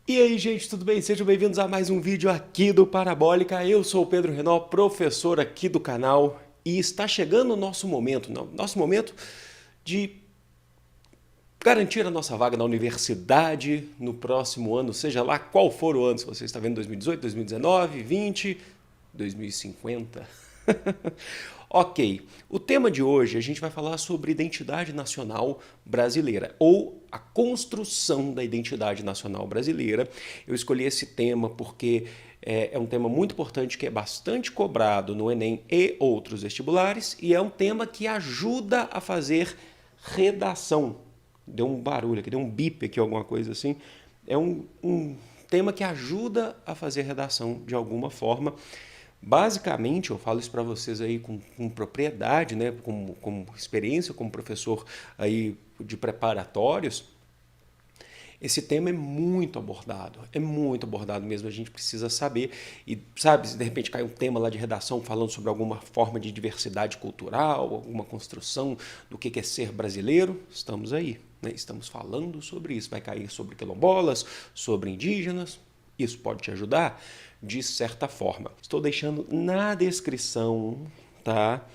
E aí, gente, tudo bem? Sejam bem-vindos a mais um vídeo aqui do Parabólica. Eu sou o Pedro Renó, professor aqui do canal, e está chegando o nosso momento, de garantir a nossa vaga na universidade no próximo ano, seja lá qual for o ano, se você está vendo 2018, 2019, 20, 2050. Ok, o tema de hoje a gente vai falar sobre identidade nacional brasileira, ou a construção da identidade nacional brasileira. Eu escolhi esse tema porque é um tema muito importante que é bastante cobrado no Enem e outros vestibulares, e é um tema que ajuda a fazer redação. Deu um barulho aqui, deu um bip aqui, alguma coisa assim. É um tema que ajuda a fazer redação de alguma forma. Basicamente, eu falo isso para vocês aí com propriedade, né, com experiência como professor aí de preparatórios. Esse tema é muito abordado mesmo, a gente precisa saber. E sabe, se de repente cai um tema lá de redação falando sobre alguma forma de diversidade cultural, alguma construção do que é ser brasileiro, estamos aí, né? Estamos falando sobre isso. Vai cair sobre quilombolas, sobre indígenas, isso pode te ajudar de certa forma. Estou deixando na descrição, tá,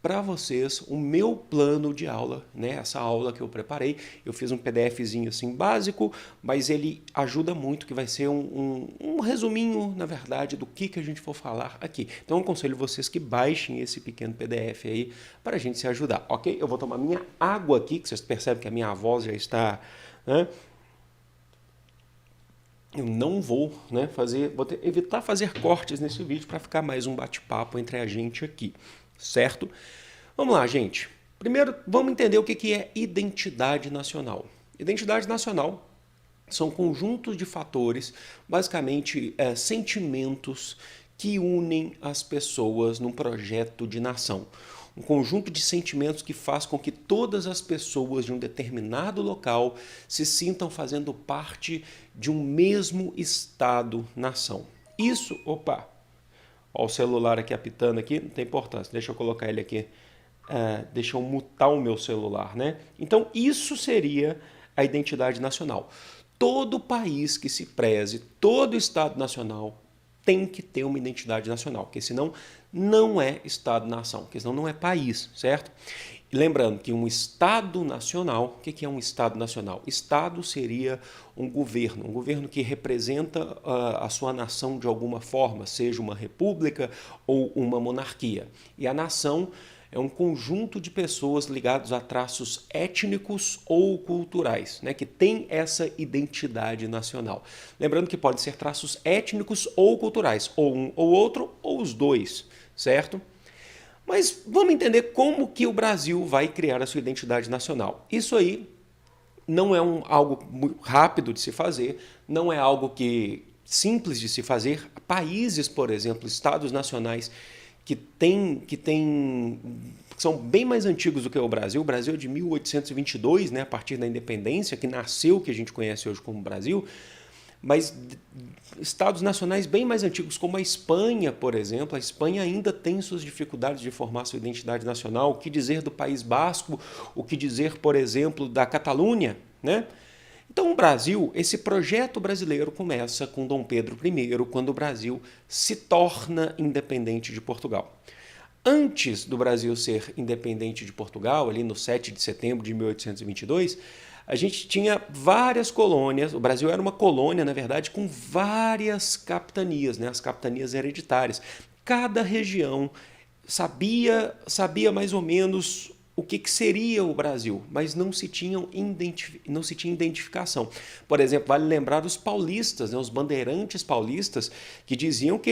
para vocês o meu plano de aula, né? Essa aula que eu preparei, eu fiz um PDFzinho assim básico, mas ele ajuda muito, que vai ser um resuminho, na verdade, do que a gente for falar aqui. Então eu aconselho vocês que baixem esse pequeno PDF aí para a gente se ajudar, ok? Eu vou tomar minha água aqui, que vocês percebem que a minha voz já está, né? Eu não vou, né, evitar fazer cortes nesse vídeo para ficar mais um bate-papo entre a gente aqui, certo? Vamos lá, gente. Primeiro, vamos entender o que é identidade nacional. Identidade nacional são conjuntos de fatores, basicamente sentimentos que unem as pessoas num projeto de nação. Um conjunto de sentimentos que faz com que todas as pessoas de um determinado local se sintam fazendo parte de um mesmo Estado-nação. Isso, opa, ó, o celular aqui apitando aqui, não tem importância, deixa eu colocar ele aqui, deixa eu mutar o meu celular, né? Então isso seria a identidade nacional. Todo país que se preze, todo Estado nacional tem que ter uma identidade nacional, porque senão não é Estado-nação, porque senão não é país, certo? E lembrando que um Estado nacional, o que é um Estado nacional? Estado seria um governo que representa a sua nação de alguma forma, seja uma república ou uma monarquia. E a nação é um conjunto de pessoas ligados a traços étnicos ou culturais, né, que tem essa identidade nacional. Lembrando que podem ser traços étnicos ou culturais, ou um ou outro, ou os dois, certo? Mas vamos entender como que o Brasil vai criar a sua identidade nacional. Isso aí não é algo muito rápido de se fazer, não é algo simples de se fazer. Países, por exemplo, estados nacionais que são bem mais antigos do que o Brasil. O Brasil é de 1822, né, a partir da independência, que nasceu o que a gente conhece hoje como Brasil, mas estados nacionais bem mais antigos, como a Espanha, por exemplo. A Espanha ainda tem suas dificuldades de formar sua identidade nacional. O que dizer do País Basco? O que dizer, por exemplo, da Catalunha, né? Então, o Brasil, esse projeto brasileiro começa com Dom Pedro I, quando o Brasil se torna independente de Portugal. Antes do Brasil ser independente de Portugal, ali no 7 de setembro de 1822, a gente tinha várias colônias. O Brasil era uma colônia, na verdade, com várias capitanias, né? As capitanias hereditárias. Cada região sabia mais ou menos o que seria o Brasil, mas não se tinha identificação. Por exemplo, vale lembrar os paulistas, né, os bandeirantes paulistas, que diziam que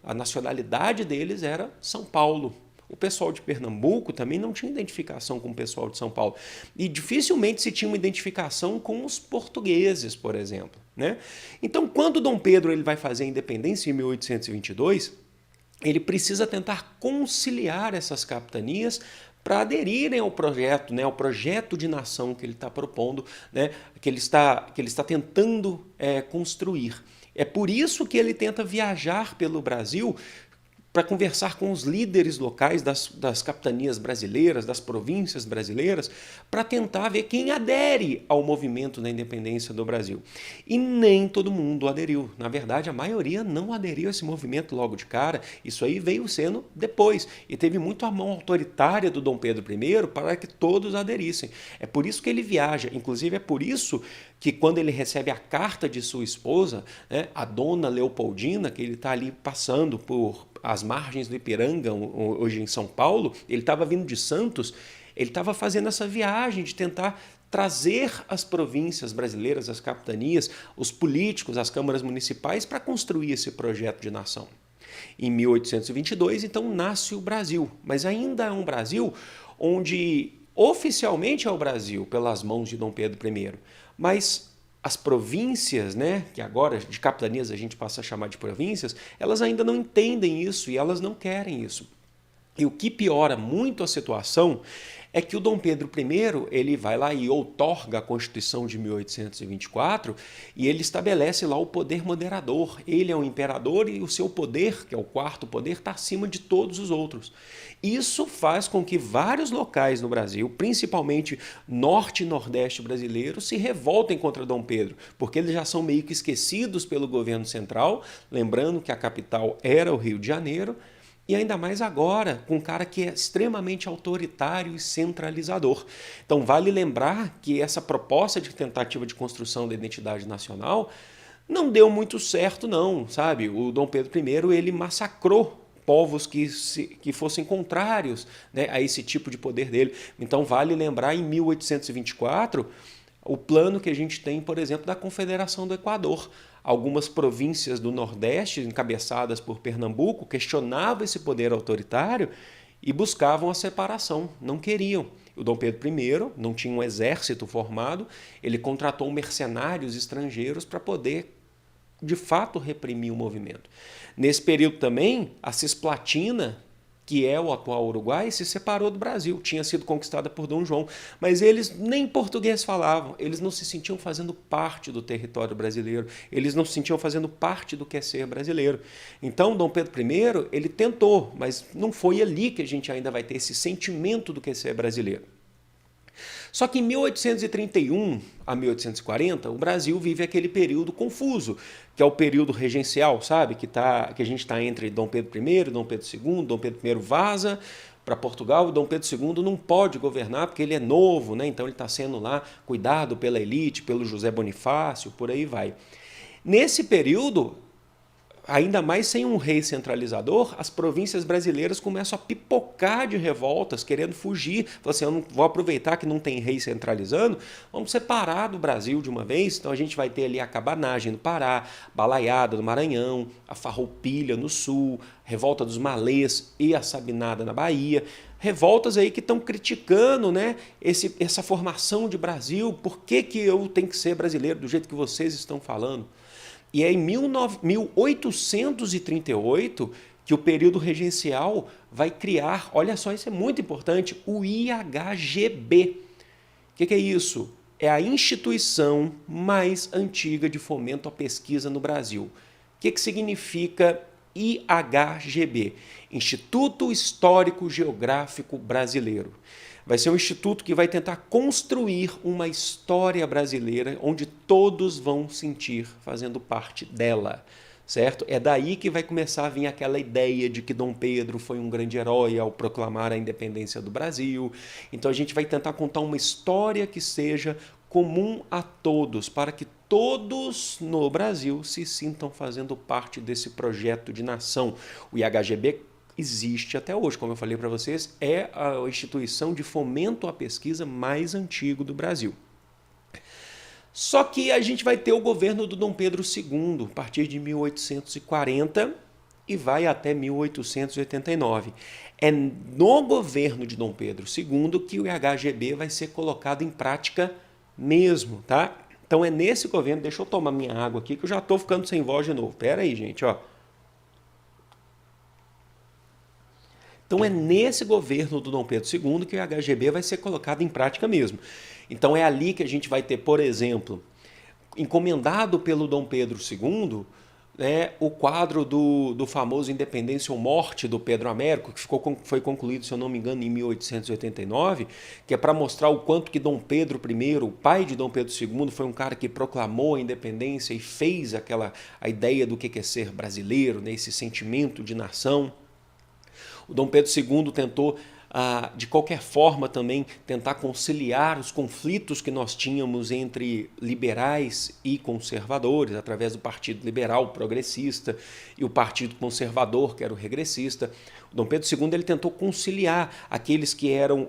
a nacionalidade deles era São Paulo. O pessoal de Pernambuco também não tinha identificação com o pessoal de São Paulo. E dificilmente se tinha uma identificação com os portugueses, por exemplo, né? Então, quando Dom Pedro ele vai fazer a independência em 1822, ele precisa tentar conciliar essas capitanias para aderirem ao projeto, né, ao projeto de nação que ele está propondo, né, que ele está tentando construir. É por isso que ele tenta viajar pelo Brasil, para conversar com os líderes locais das capitanias brasileiras, das províncias brasileiras, para tentar ver quem adere ao movimento da independência do Brasil. E nem todo mundo aderiu. Na verdade, a maioria não aderiu a esse movimento logo de cara. Isso aí veio sendo depois. E teve muito a mão autoritária do Dom Pedro I para que todos aderissem. É por isso que ele viaja. Inclusive, é por isso que quando ele recebe a carta de sua esposa, né, a dona Leopoldina, que ele está ali passando por as margens do Ipiranga, hoje em São Paulo, ele estava vindo de Santos, ele estava fazendo essa viagem de tentar trazer as províncias brasileiras, as capitanias, os políticos, as câmaras municipais para construir esse projeto de nação. Em 1822, então, nasce o Brasil, mas ainda é um Brasil onde oficialmente é o Brasil pelas mãos de Dom Pedro I, mas as províncias, né, que agora de capitanias a gente passa a chamar de províncias, elas ainda não entendem isso e elas não querem isso. E o que piora muito a situação é que o Dom Pedro I ele vai lá e outorga a Constituição de 1824 e ele estabelece lá o poder moderador. Ele é o imperador e o seu poder, que é o quarto poder, está acima de todos os outros. Isso faz com que vários locais no Brasil, principalmente norte e nordeste brasileiro, se revoltem contra Dom Pedro, porque eles já são meio que esquecidos pelo governo central, lembrando que a capital era o Rio de Janeiro, e ainda mais agora, com um cara que é extremamente autoritário e centralizador. Então vale lembrar que essa proposta de tentativa de construção da identidade nacional não deu muito certo não, sabe? O Dom Pedro I ele massacrou povos que fossem contrários, né, a esse tipo de poder dele. Então vale lembrar em 1824 o plano que a gente tem, por exemplo, da Confederação do Equador. Algumas províncias do Nordeste, encabeçadas por Pernambuco, questionavam esse poder autoritário e buscavam a separação, não queriam. O Dom Pedro I não tinha um exército formado, ele contratou mercenários estrangeiros para poder, de fato, reprimir o movimento. Nesse período também, a Cisplatina, que é o atual Uruguai, se separou do Brasil, tinha sido conquistada por Dom João, mas eles nem português falavam, eles não se sentiam fazendo parte do território brasileiro, eles não se sentiam fazendo parte do que é ser brasileiro. Então, Dom Pedro I, ele tentou, mas não foi ali que a gente ainda vai ter esse sentimento do que é ser brasileiro. Só que em 1831 a 1840, o Brasil vive aquele período confuso, que é o período regencial, sabe? Que a gente está entre Dom Pedro I, Dom Pedro II, Dom Pedro I vaza para Portugal e Dom Pedro II não pode governar porque ele é novo, né? Então ele está sendo lá cuidado pela elite, pelo José Bonifácio, por aí vai. Nesse período, ainda mais sem um rei centralizador, as províncias brasileiras começam a pipocar de revoltas, querendo fugir. Falam assim, eu não vou aproveitar que não tem rei centralizando, vamos separar do Brasil de uma vez. Então a gente vai ter ali a cabanagem no Pará, Balaiada no Maranhão, a Farroupilha no Sul, revolta dos Malês e a Sabinada na Bahia. Revoltas aí que estão criticando, né, essa formação de Brasil, por que eu tenho que ser brasileiro do jeito que vocês estão falando? E é em 1838 que o período regencial vai criar, olha só, isso é muito importante, o IHGB. O que é isso? É a instituição mais antiga de fomento à pesquisa no Brasil. O que significa IHGB? Instituto Histórico Geográfico Brasileiro. Vai ser um instituto que vai tentar construir uma história brasileira onde todos vão sentir fazendo parte dela, certo? É daí que vai começar a vir aquela ideia de que Dom Pedro foi um grande herói ao proclamar a independência do Brasil. Então a gente vai tentar contar uma história que seja comum a todos, para que todos no Brasil se sintam fazendo parte desse projeto de nação. O IHGB existe até hoje, como eu falei para vocês, é a instituição de fomento à pesquisa mais antigo do Brasil. Só que a gente vai ter o governo do Dom Pedro II, a partir de 1840 e vai até 1889. É no governo de Dom Pedro II que o IHGB vai ser colocado em prática mesmo, tá? Então é nesse governo, deixa eu tomar minha água aqui que eu já estou ficando sem voz de novo. Pera aí, gente, ó. Então é nesse governo do Dom Pedro II que o IHGB vai ser colocado em prática mesmo. Então é ali que a gente vai ter, por exemplo, encomendado pelo Dom Pedro II, né, o quadro do famoso Independência ou Morte do Pedro Américo, que foi concluído, se eu não me engano, em 1889, que é para mostrar o quanto que Dom Pedro I, o pai de Dom Pedro II, foi um cara que proclamou a independência e fez a ideia do que é ser brasileiro, né, esse sentimento de nação. O Dom Pedro II tentou, de qualquer forma, também tentar conciliar os conflitos que nós tínhamos entre liberais e conservadores, através do Partido Liberal Progressista e o Partido Conservador, que era o regressista. O Dom Pedro II ele tentou conciliar aqueles que eram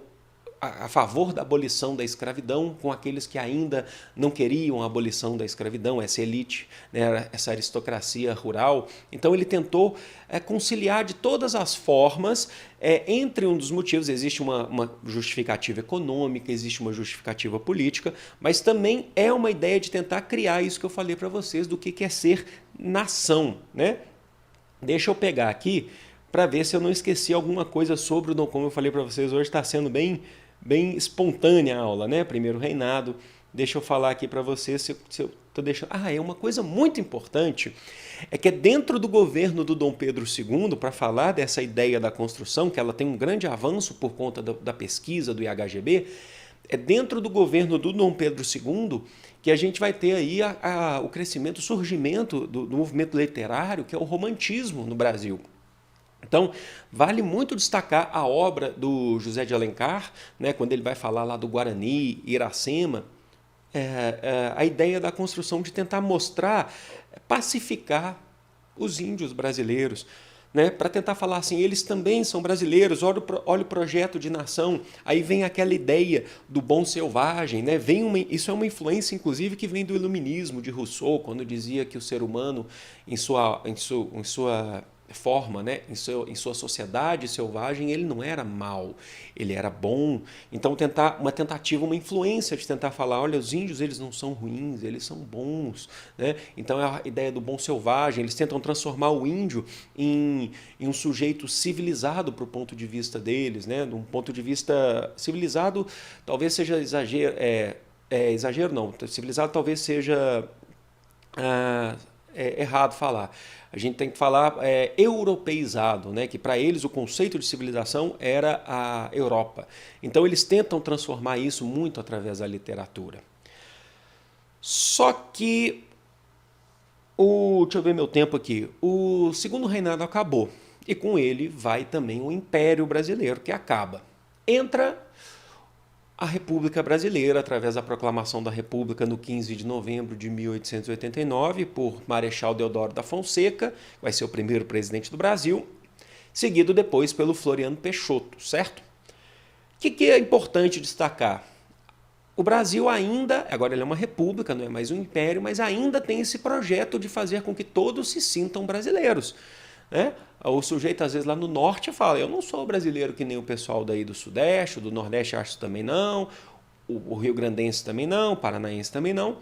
a favor da abolição da escravidão com aqueles que ainda não queriam a abolição da escravidão, essa elite, né, essa aristocracia rural. Então ele tentou conciliar de todas as formas. Entre um dos motivos existe uma justificativa econômica, existe uma justificativa política, mas também é uma ideia de tentar criar isso que eu falei para vocês do que é ser nação, né? Deixa eu pegar aqui para ver se eu não esqueci alguma coisa sobre o Dom, como eu falei para vocês, hoje está sendo bem espontânea a aula, né? Primeiro reinado. Deixa eu falar aqui para vocês se eu tô deixando. É uma coisa muito importante, é que é dentro do governo do Dom Pedro II, para falar dessa ideia da construção, que ela tem um grande avanço por conta da pesquisa do IHGB, é dentro do governo do Dom Pedro II que a gente vai ter aí o crescimento, o surgimento do movimento literário, que é o romantismo no Brasil. Então, vale muito destacar a obra do José de Alencar, né, quando ele vai falar lá do Guarani, Iracema, a ideia da construção de tentar mostrar, pacificar os índios brasileiros, né, para tentar falar assim, eles também são brasileiros, olha o projeto de nação, aí vem aquela ideia do bom selvagem, né, isso é uma influência inclusive que vem do iluminismo de Rousseau, quando dizia que o ser humano em sua forma, né, em sua sociedade selvagem, ele não era mau, ele era bom. Então uma tentativa, uma influência de tentar falar, olha, os índios eles não são ruins, eles são bons, né? Então é a ideia do bom selvagem, eles tentam transformar o índio em um sujeito civilizado para o ponto de vista deles, né? De um ponto de vista civilizado, talvez seja exagero, exagero não, civilizado talvez seja errado falar. A gente tem que falar europeizado, né? Que para eles o conceito de civilização era a Europa. Então eles tentam transformar isso muito através da literatura. Só que, deixa eu ver meu tempo aqui, o segundo reinado acabou e com ele vai também o Império Brasileiro, que acaba. Entra a República Brasileira, através da proclamação da República no 15 de novembro de 1889, por Marechal Deodoro da Fonseca, que vai ser o primeiro presidente do Brasil, seguido depois pelo Floriano Peixoto, certo? O que é importante destacar? O Brasil ainda, agora ele é uma república, não é mais um império, mas ainda tem esse projeto de fazer com que todos se sintam brasileiros, né? O sujeito, às vezes, lá no norte fala, eu não sou brasileiro que nem o pessoal daí do sudeste, do nordeste acho também não, o rio-grandense também não, o paranaense também não.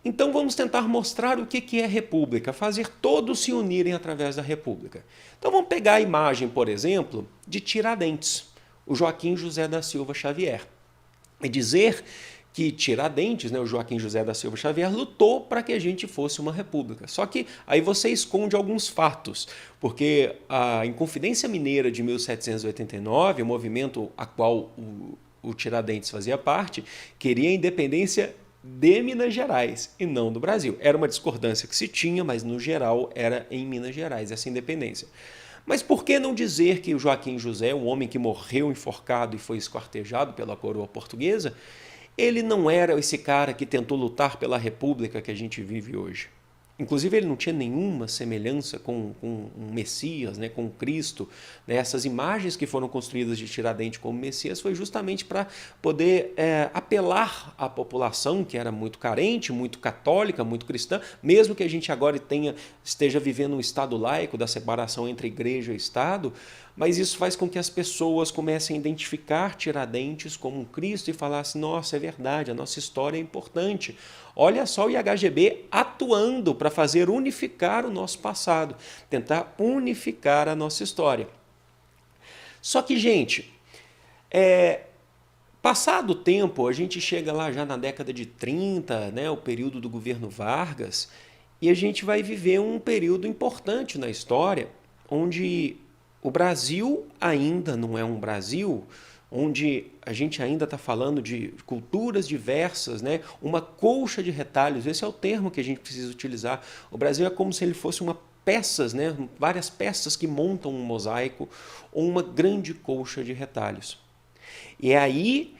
Então vamos tentar mostrar o que é república, fazer todos se unirem através da república. Então vamos pegar a imagem, por exemplo, de Tiradentes, o Joaquim José da Silva Xavier, e dizer que Tiradentes, né, o Joaquim José da Silva Xavier, lutou para que a gente fosse uma república. Só que aí você esconde alguns fatos, porque a Inconfidência Mineira de 1789, o movimento a qual o Tiradentes fazia parte, queria a independência de Minas Gerais e não do Brasil. Era uma discordância que se tinha, mas no geral era em Minas Gerais essa independência. Mas por que não dizer que o Joaquim José, um homem que morreu enforcado e foi esquartejado pela coroa portuguesa, ele não era esse cara que tentou lutar pela república que a gente vive hoje. Inclusive, ele não tinha nenhuma semelhança com um Messias, né, com Cristo. Né? Essas imagens que foram construídas de Tiradentes como Messias foi justamente para poder apelar à população que era muito carente, muito católica, muito cristã, mesmo que a gente agora esteja vivendo um estado laico da separação entre igreja e Estado, mas isso faz com que as pessoas comecem a identificar Tiradentes como um Cristo e falar assim, nossa, é verdade, a nossa história é importante. Olha só o IHGB atuando para fazer unificar o nosso passado, tentar unificar a nossa história. Só que, gente, passado o tempo, a gente chega lá já na década de 30, né, o período do governo Vargas, E a gente vai viver um período importante na história, onde o Brasil ainda não é um Brasil, onde a gente ainda está falando de culturas diversas, né? Uma colcha de retalhos, esse é o termo que a gente precisa utilizar. O Brasil é como se ele fosse uma peças, né? Várias peças que montam um mosaico ou uma grande colcha de retalhos. E é aí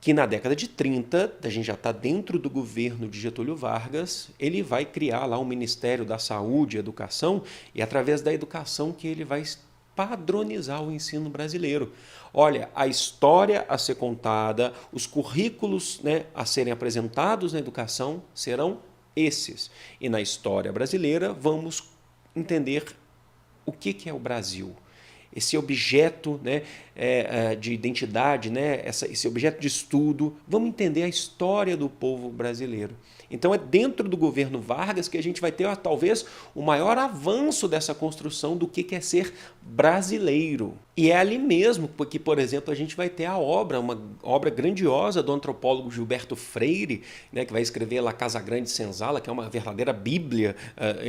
que na década de 30, a gente já está dentro do governo de Getúlio Vargas, ele vai criar lá o Ministério da Saúde e Educação, e através da educação que ele vai padronizar o ensino brasileiro. Olha, a história a ser contada, os currículos, né, a serem apresentados na educação serão esses. E na história brasileira vamos entender o que é o Brasil. Esse objeto, né, de identidade, né, esse objeto de estudo, vamos entender a história do povo brasileiro. Então é dentro do governo Vargas que a gente vai ter talvez o maior avanço dessa construção do que é ser brasileiro. E é ali mesmo que, por exemplo, a gente vai ter a obra, uma obra grandiosa do antropólogo Gilberto Freire, né, que vai escrever La Casa Grande Senzala, que é uma verdadeira bíblia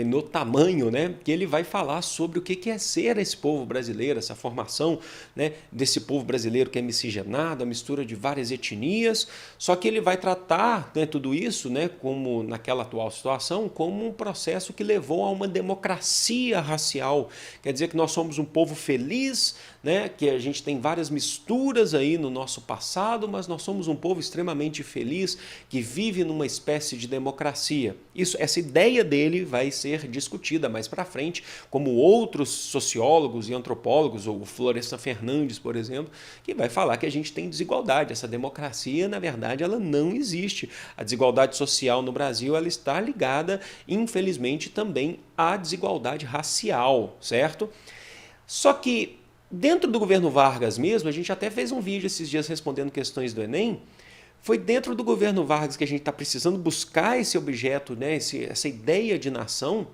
no tamanho, né, que ele vai falar sobre o que é ser esse povo brasileiro, essa formação, né, desse povo brasileiro que é miscigenado, a mistura de várias etnias, só que ele vai tratar, né, tudo isso, né, como naquela atual situação, como um processo que levou a uma democracia racial. Quer dizer que nós somos um povo feliz, né, que a gente tem várias misturas aí no nosso passado, mas nós somos um povo extremamente feliz, que vive numa espécie de democracia. Essa ideia dele vai ser discutida mais para frente, como outros sociólogos e antropólogos, ou Florestan Fernandes, por exemplo, que vai falar que a gente tem desigualdade. Essa democracia, na verdade, ela não existe. A desigualdade social no Brasil, ela está ligada, infelizmente, também à desigualdade racial, certo? Só que dentro do governo Vargas mesmo, a gente até fez um vídeo esses dias respondendo questões do Enem, foi dentro do governo Vargas que a gente está precisando buscar esse objeto, né, essa ideia de nação,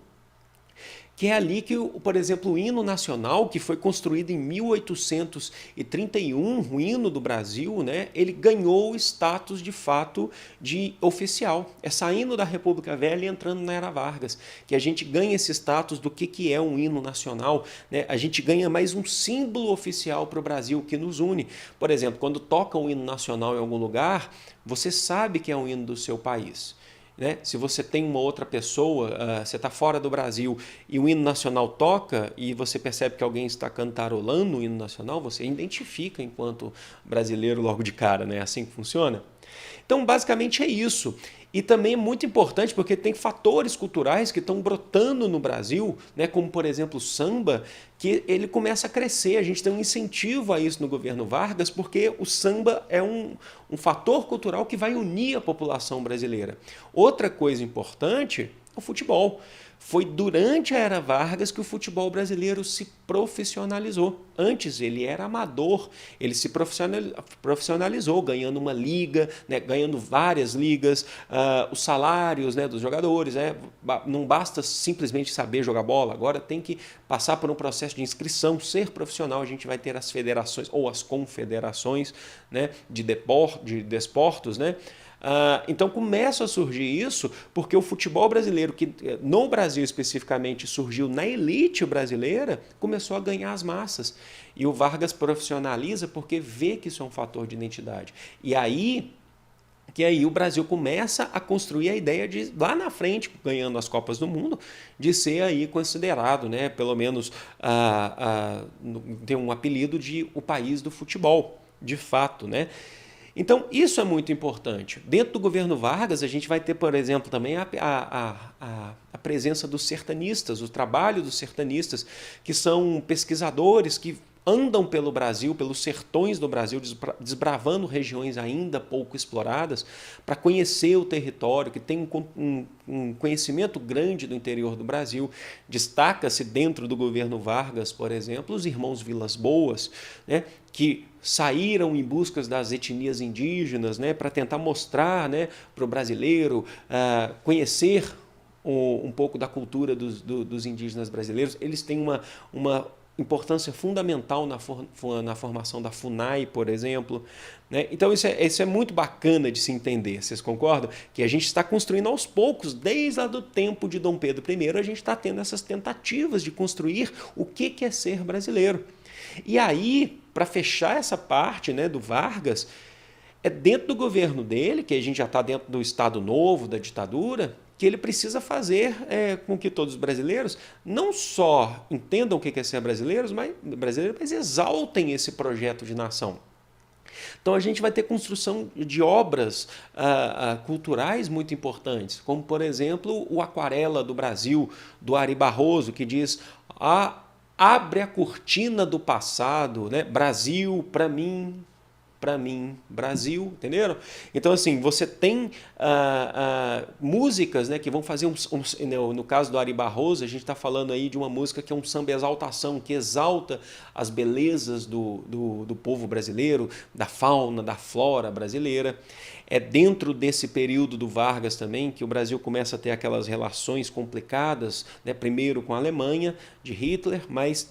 que é ali que, por exemplo, o hino nacional, que foi construído em 1831, o hino do Brasil, né, ele ganhou o status de fato de oficial. É saindo da República Velha e entrando na Era Vargas, que a gente ganha esse status do que é um hino nacional, né? A gente ganha mais um símbolo oficial para o Brasil que nos une. Por exemplo, quando toca um hino nacional em algum lugar, você sabe que é um hino do seu país. Né? Se você tem uma outra pessoa, você está fora do Brasil e o hino nacional toca e você percebe que alguém está cantarolando o hino nacional, você identifica enquanto brasileiro logo de cara, né? É assim que funciona? Então, basicamente é isso. E também é muito importante porque tem fatores culturais que estão brotando no Brasil, né, como, por exemplo, o samba, que ele começa a crescer. A gente tem um incentivo a isso no governo Vargas, porque o samba é um fator cultural que vai unir a população brasileira. Outra coisa importante é o futebol. Foi durante a Era Vargas que o futebol brasileiro se profissionalizou. Antes ele era amador, ele se profissionalizou, ganhando uma liga, né, ganhando várias ligas, os salários, né, dos jogadores. Não basta simplesmente saber jogar bola, agora tem que passar por um processo de inscrição, ser profissional. A gente vai ter as federações ou as confederações, né, de desportos, né? Então começa a surgir isso porque o futebol brasileiro, que no Brasil especificamente surgiu na elite brasileira, começou a ganhar as massas. E o Vargas profissionaliza porque vê que isso é um fator de identidade. E aí o Brasil começa a construir a ideia de, lá na frente, ganhando as Copas do Mundo, de ser aí considerado, né, pelo menos ter um apelido de o país do futebol, de fato, né? Então, isso é muito importante. Dentro do governo Vargas, a gente vai ter, por exemplo, também a presença dos sertanistas, o trabalho dos sertanistas, que são pesquisadores que andam pelo Brasil, pelos sertões do Brasil, desbravando regiões ainda pouco exploradas, para conhecer o território, que tem um conhecimento grande do interior do Brasil. Destaca-se dentro do governo Vargas, por exemplo, os irmãos Vilas Boas, né, que saíram em busca das etnias indígenas, né, para tentar mostrar, né, para o brasileiro conhecer um pouco da cultura dos indígenas brasileiros. Eles têm uma importância fundamental na formação da FUNAI, por exemplo, né? Então isso é muito bacana de se entender, vocês concordam? Que a gente está construindo aos poucos, desde lá do tempo de Dom Pedro I, a gente está tendo essas tentativas de construir o que é ser brasileiro. E aí, para fechar essa parte, né, do Vargas, é dentro do governo dele, que a gente já está dentro do Estado Novo, da ditadura, que ele precisa fazer com que todos os brasileiros não só entendam o que é ser brasileiro, mas exaltem esse projeto de nação. Então a gente vai ter construção de obras culturais muito importantes, como por exemplo o Aquarela do Brasil, do Ari Barroso, que diz: abre a cortina do passado, né? Brasil, para mim, Brasil, entenderam? Então, assim, você tem músicas, né, que vão fazer no caso do Ari Barroso, a gente está falando aí de uma música que é um samba exaltação, que exalta as belezas do povo brasileiro, da fauna, da flora brasileira. É dentro desse período do Vargas também que o Brasil começa a ter aquelas relações complicadas, né, primeiro com a Alemanha, de Hitler, mas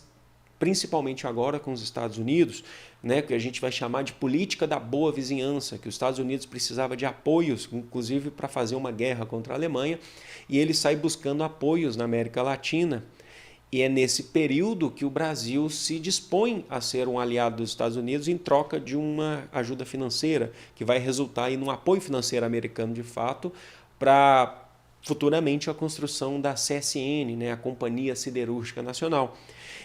principalmente agora com os Estados Unidos, né, que a gente vai chamar de política da boa vizinhança, que os Estados Unidos precisava de apoios, inclusive para fazer uma guerra contra a Alemanha, e ele sai buscando apoios na América Latina. E é nesse período que o Brasil se dispõe a ser um aliado dos Estados Unidos em troca de uma ajuda financeira, que vai resultar em um apoio financeiro americano de fato para futuramente a construção da CSN, né, a Companhia Siderúrgica Nacional.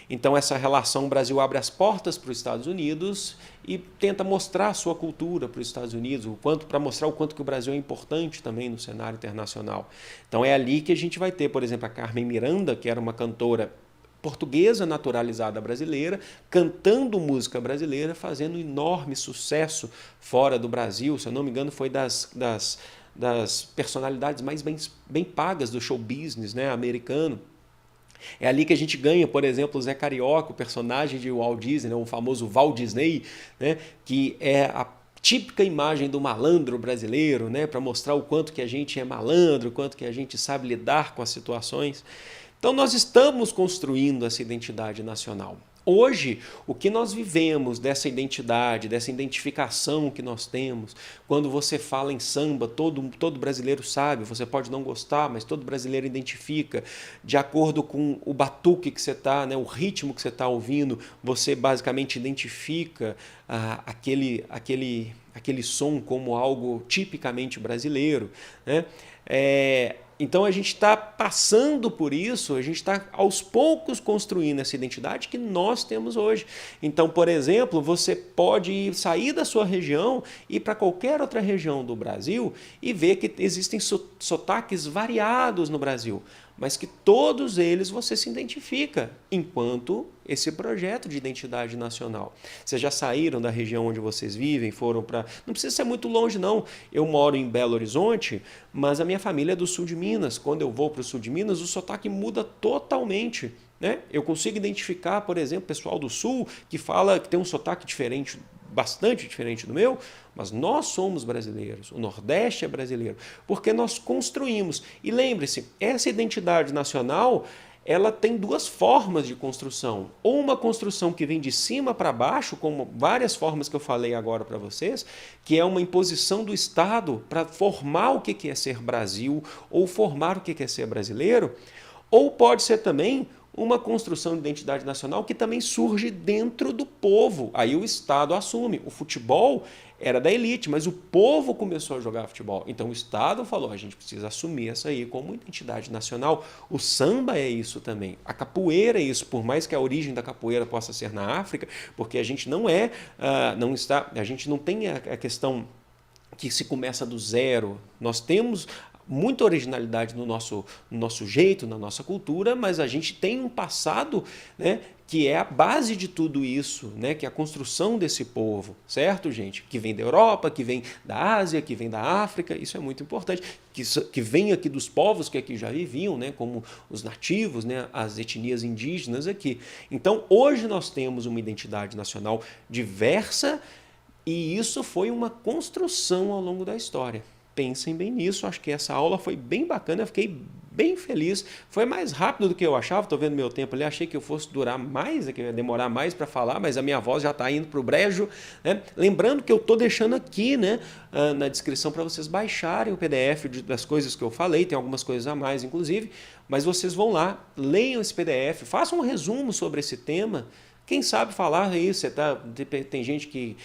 Então essa relação, o Brasil abre as portas para os Estados Unidos e tenta mostrar a sua cultura para os Estados Unidos, para mostrar o quanto que o Brasil é importante também no cenário internacional. Então é ali que a gente vai ter, por exemplo, a Carmen Miranda, que era uma cantora portuguesa naturalizada brasileira, cantando música brasileira, fazendo um enorme sucesso fora do Brasil. Se eu não me engano, foi das personalidades mais bem pagas do show business, né, americano. É ali que a gente ganha, por exemplo, o Zé Carioca, o personagem de Walt Disney, né, o famoso Walt Disney, né, que é a típica imagem do malandro brasileiro, né, para mostrar o quanto que a gente é malandro, o quanto que a gente sabe lidar com as situações. Então nós estamos construindo essa identidade nacional. Hoje, o que nós vivemos dessa identidade, dessa identificação que nós temos, quando você fala em samba, todo brasileiro sabe, você pode não gostar, mas todo brasileiro identifica, de acordo com o batuque que você está, né, o ritmo que você está ouvindo, você basicamente identifica aquele som como algo tipicamente brasileiro, né? Então a gente está passando por isso, a gente está aos poucos construindo essa identidade que nós temos hoje. Então, por exemplo, você pode sair da sua região e ir para qualquer outra região do Brasil e ver que existem sotaques variados no Brasil, mas que todos eles você se identifica enquanto esse projeto de identidade nacional. Vocês já saíram da região onde vocês vivem, foram para... Não precisa ser muito longe, não. Eu moro em Belo Horizonte, mas a minha família é do sul de Minas. Quando eu vou para o sul de Minas, o sotaque muda totalmente, né? Eu consigo identificar, por exemplo, o pessoal do sul que fala que tem um sotaque diferente, bastante diferente do meu, mas nós somos brasileiros, o Nordeste é brasileiro, porque nós construímos. E lembre-se, essa identidade nacional, ela tem duas formas de construção. Ou uma construção que vem de cima para baixo, como várias formas que eu falei agora para vocês, que é uma imposição do Estado para formar o que é ser Brasil, ou formar o que é ser brasileiro, ou pode ser também uma construção de identidade nacional que também surge dentro do povo. Aí o Estado assume. O futebol era da elite, mas o povo começou a jogar futebol. Então o Estado falou, a gente precisa assumir essa aí como identidade nacional. O samba é isso também. A capoeira é isso, por mais que a origem da capoeira possa ser na África, porque a gente a gente não tem a questão que se começa do zero. Nós temos muita originalidade no nosso jeito, na nossa cultura, mas a gente tem um passado, né, que é a base de tudo isso, né, que é a construção desse povo, certo, gente? Que vem da Europa, que vem da Ásia, que vem da África, isso é muito importante, que vem aqui dos povos que aqui já viviam, né, como os nativos, né, as etnias indígenas aqui. Então, hoje nós temos uma identidade nacional diversa e isso foi uma construção ao longo da história. Pensem bem nisso, acho que essa aula foi bem bacana, eu fiquei bem feliz. Foi mais rápido do que eu achava, estou vendo meu tempo ali, achei que eu fosse durar mais, que ia demorar mais para falar, mas a minha voz já está indo para o brejo, né? Lembrando que eu estou deixando aqui, né, na descrição para vocês baixarem o PDF das coisas que eu falei, tem algumas coisas a mais inclusive, mas vocês vão lá, leiam esse PDF, façam um resumo sobre esse tema. Quem sabe falar isso, tem gente que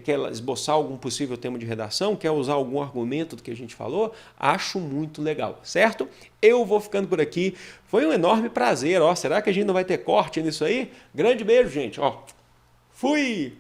quer esboçar algum possível tema de redação, quer usar algum argumento do que a gente falou, acho muito legal, certo? Eu vou ficando por aqui, foi um enorme prazer, ó, será que a gente não vai ter corte nisso aí? Grande beijo, gente, ó, fui!